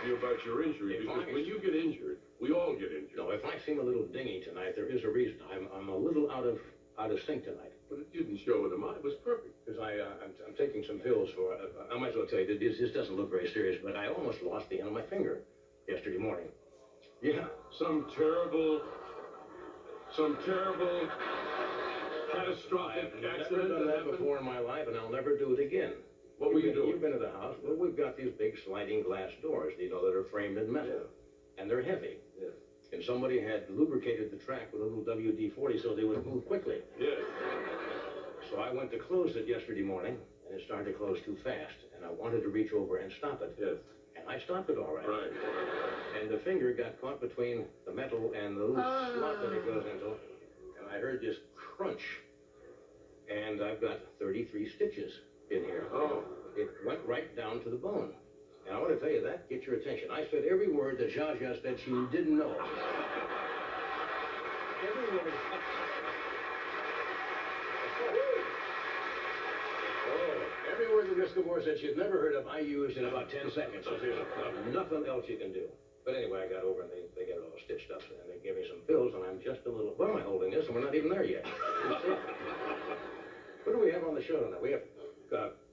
you about your injury, because when you get injured, we all get injured. No, if I seem a little dingy tonight, there is a reason. I'm a little out of sync tonight. But it didn't show in the mind. It was perfect. Because I'm taking some pills for, I might as well tell you, this doesn't look very serious, but I almost lost the end of my finger yesterday morning. Yeah. Some terrible catastrophic accident. I've never done that before in my life, and I'll never do it again. What were you doing? You've been to the house. Well, we've got these big sliding glass doors, you know, that are framed in metal. Yeah. And they're heavy. Yeah. And somebody had lubricated the track with a little WD-40 so they would move quickly. Yes. So I went to close it yesterday morning, and it started to close too fast. And I wanted to reach over and stop it. Yes. And I stopped it all right. Right. And the finger got caught between the metal and the little slot that it goes into. And I heard this crunch. And I've got 33 stitches in here. Oh. It went right down to the bone. And I want to tell you, that gets your attention. I said every word that Zsa Zsa said she didn't know. Every word. Oh, every word that Miss Gabor said she'd never heard of, I used in about 10 seconds. So there's nothing else you can do. But anyway, I got over and they got it all stitched up. And they gave me some pills, and I'm just a little... Why am I holding this? And we're not even there yet. What do we have on the show tonight? We have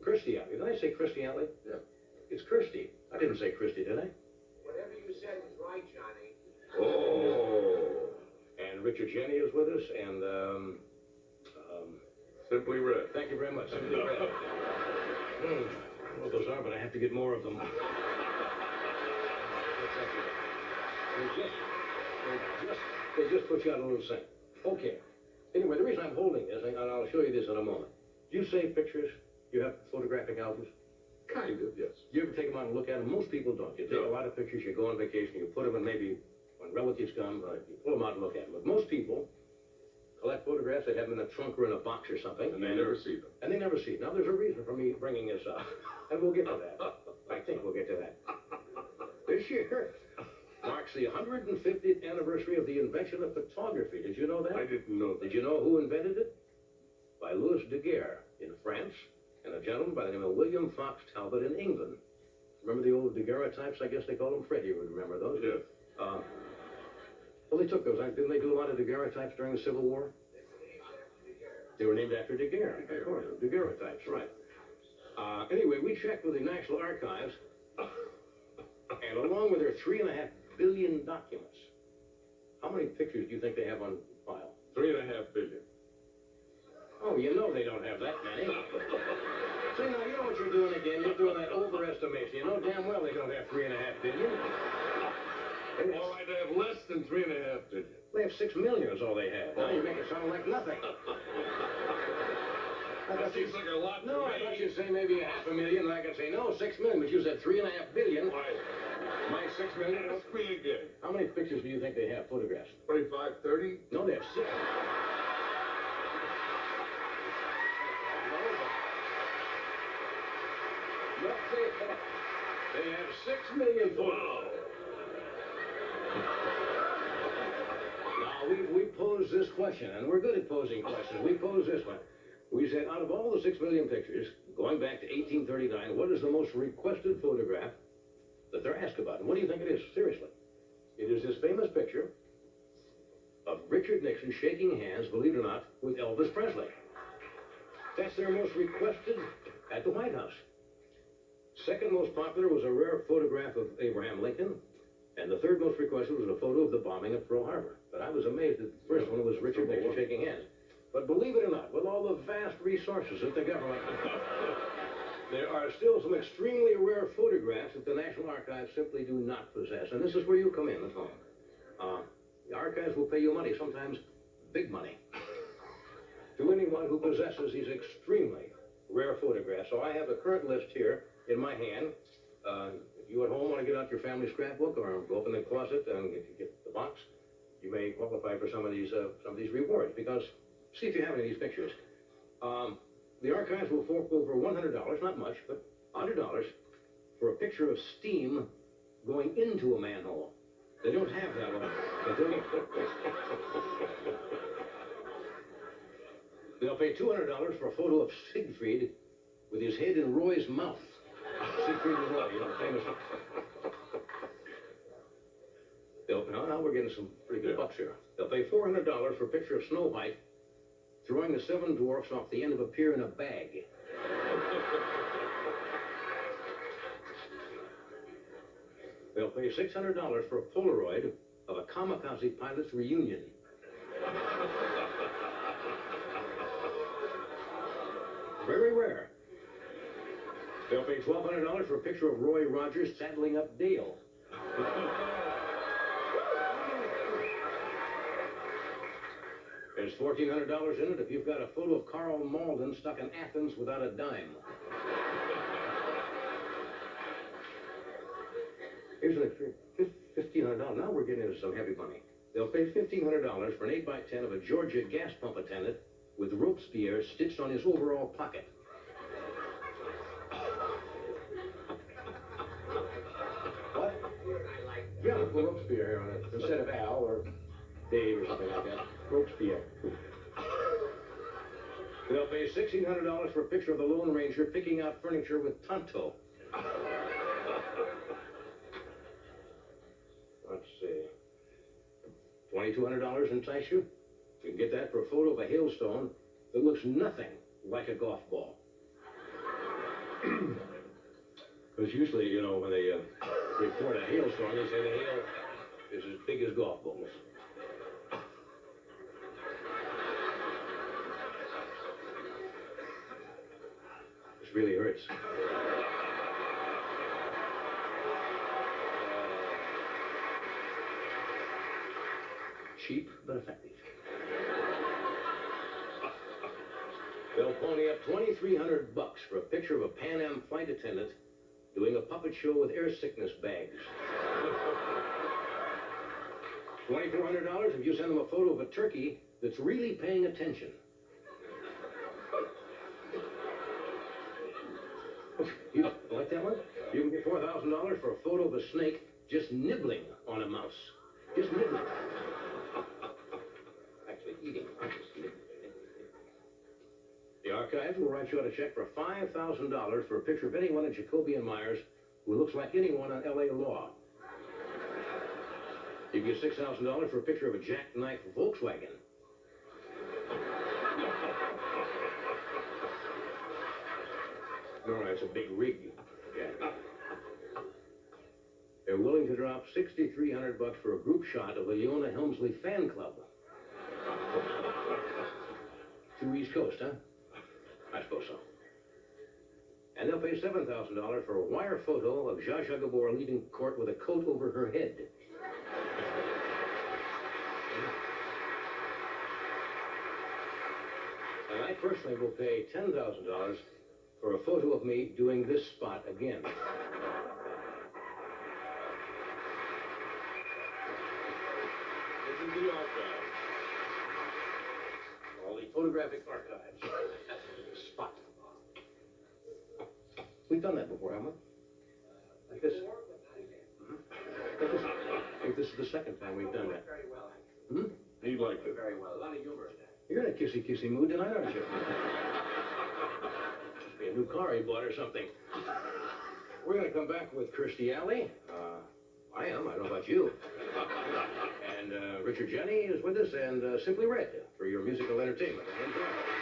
Kirstie Alley. Did I say Kirstie Alley? Yeah. It's Kirstie. I didn't say Kirstie, did I? Whatever you said was right, Johnny. Oh. And Richard Jenny is with us, and Simply Red. Thank you very much. Simply Red. I don't know what those are, but I have to get more of them. They just put you on a little scent. Okay. Anyway, the reason I'm holding this, and I'll show you this in a moment. Do you save pictures? You have photographic albums? Kind of, yes. Do you ever take them out and look at them? Most people don't. You take a lot of pictures, you go on vacation, you put them in, maybe when relatives come, you pull them out and look at them. But most people collect photographs, they have them in a trunk or in a box or something. And they never see them. And they never see them. Now, there's a reason for me bringing this up. And we'll get to that. I think we'll get to that. This year marks the 150th anniversary of the invention of photography. Did you know that? I didn't know that. Did you know who invented it? By Show-Daguerre in France, and a gentleman by the name of William Fox Talbot in England. Remember the old daguerreotypes, I guess they called them? Freddie would remember those. Yes. Well, they took those. Didn't they do a lot of daguerreotypes during the Civil War? They were named after Daguerre, of course. Daguerreotypes, right. Anyway, we checked with the National Archives, and along with their 3.5 billion documents, how many pictures do you think they have on file? 3.5 billion. Oh, you know they don't have that many. See, now, you know what you're doing again? You're doing that overestimation. You know damn well they don't have 3.5 billion. All right, they have less than 3.5 billion. They have 6 million is all they have. Now you make it sound like nothing. That seems like a lot to No, me. I thought you'd say maybe 500,000, and I could say, no, 6 million, but you said 3.5 billion. Right. My 6 million? That's pretty good. How many pictures do you think they have, photographs? 25, 30? No, they have 6. They have 6 million photos. Now, we posed this question, and we're good at posing questions. We posed this one. We said, out of all the 6 million pictures, going back to 1839, what is the most requested photograph that they're asked about? And what do you think it is? Seriously. It is this famous picture of Richard Nixon shaking hands, believe it or not, with Elvis Presley. That's their most requested at the White House. Second most popular was a rare photograph of Abraham Lincoln, and the third most requested was a photo of the bombing of Pearl Harbor. But I was amazed that the first one was Richard Nixon shaking hands. But believe it or not, with all the vast resources that the government, there are still some extremely rare photographs that the National Archives simply do not possess. And this is where you come in, the phone. The archives will pay you money, sometimes big money, to anyone who possesses these extremely rare photographs. So I have a current list here in my hand. If you at home want to get out your family scrapbook or go open the closet and get the box, you may qualify for some of these rewards. Because see if you have any of these pictures. The archives will fork over $100, not much, but $100 for a picture of steam going into a manhole. They don't have that one. They'll pay $200 for a photo of Siegfried with his head in Roy's mouth. Siegfried and Roy, you know, famous. Now we're getting some pretty good bucks here. They'll pay $400 for a picture of Snow White throwing the 7 dwarfs off the end of a pier in a bag. They'll pay $600 for a Polaroid of a kamikaze pilot's reunion. Very rare. They'll pay $1,200 for a picture of Roy Rogers saddling up Dale. There's $1,400 in it if you've got a photo of Karl Malden stuck in Athens without a dime. Here's $1,500. Now we're getting into some heavy money. They'll pay $1,500 for an 8x10 of a Georgia gas pump attendant with Robespierre stitched on his overall pocket. What? Yeah, put Robespierre here on it instead of Al or Dave or something like that. Robespierre. They'll pay $1,600 for a picture of the Lone Ranger picking out furniture with Tonto. Let's see. $2,200 entice you? You can get that for a photo of a hailstone that looks nothing like a golf ball. Because usually, you know, when they report a hailstorm, they say the hail is as big as golf balls. This really hurts. Cheap, but effective. They'll pony up $2,300 for a picture of a Pan Am flight attendant doing a puppet show with air sickness bags. $2,400 if you send them a photo of a turkey that's really paying attention. You like that one? You can get $4,000 for a photo of a snake just nibbling on a mouse. Just nibbling. Actually eating. The Archives will write you out a check for $5,000 for a picture of anyone at Jacoby and Myers who looks like anyone on LA Law. You get $6,000 for a picture of a jackknife Volkswagen. No, it's a big rig. Yeah. They're willing to drop $6,300 for a group shot of the Leona Helmsley fan club. To East Coast, huh? I suppose so. And they'll pay $7,000 for a wire photo of Zsa Zsa Gabor leaving court with a coat over her head. And I personally will pay $10,000 for a photo of me doing this spot again. This is the archive. All the photographic archives. Spot. We've done that before, haven't we? Like this. I think this is the second time we've done that. Hmm? He liked it. Very well. A lot of humor in that. You're in a kissy mood tonight, aren't you? Must be a new car he bought or something. We're going to come back with Kirstie Alley. I am. I don't know about you. And Richard Jenny is with us, and Simply Red for your musical entertainment. Enjoy.